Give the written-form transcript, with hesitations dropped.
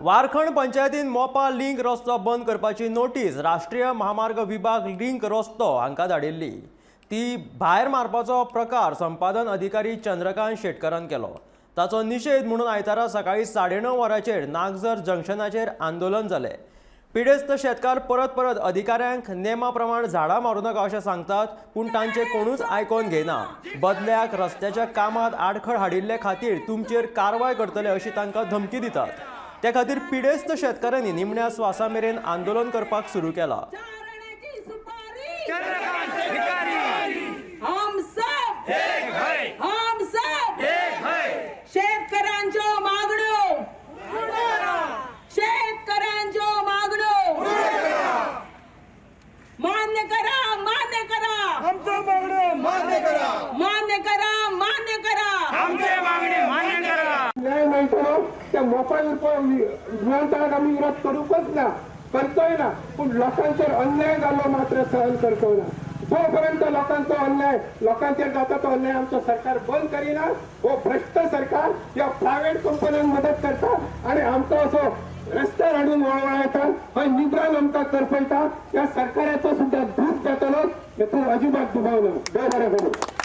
वारखंड पंचायतीन मोपा लिंक रस्तो बंद करपाची नोटीस राष्ट्रीय महामार्ग विभाग लिंक रस्तो हांकां धाडिल्ली। ती भायर मारपाचो प्रकार संपादन अधिकारी चंद्रकांत शेटकरान केलो। ताचो निषेध म्हणून आयतारा सकाळी 9:30 वरांचेर नागझर जंक्शनाचेर आंदोलन जालें। पिडेस्त शेतकार परत अधिकाऱ्यांक नेमा प्रमाण झाडां मारूं नाका अशें सांगतात, पूण तांचे कोणूच आयकोन घेयना। बदल्याक रस्त्याच्या कामात आडखळ हाडिल्ले खातीर तुमचेर कारवाय करतले अशी तांकां धमकी दितात। त्या खातीर पिडेस्त शेतकारांनी निमण्या स्वासा मेरेन आंदोलन करपाक सुरू केलां। न्याय मेळटलो त्या मोबायल विमानतळाक आमी विरोध करूकच ना, करतोय ना, पूण लोकांचेर अन्याय जाल्लो मात्र सहन करतो ना। जोपर्यंत लोकांचो अन्याय लोकांचेर जाता तो अन्याय आमचो सरकार बंद करिना, हो भ्रष्ट सरकार या प्रायव्हेट कंपन्यांक मदत करता आणि आमचो असो रस्त्यार हाडून वळवळायता, हय निबरान आमकां करपयता। या सरकाराचो सुद्धा दूख जातलो, हेतून अजिबात दुबाव ना। देव बरें करूं।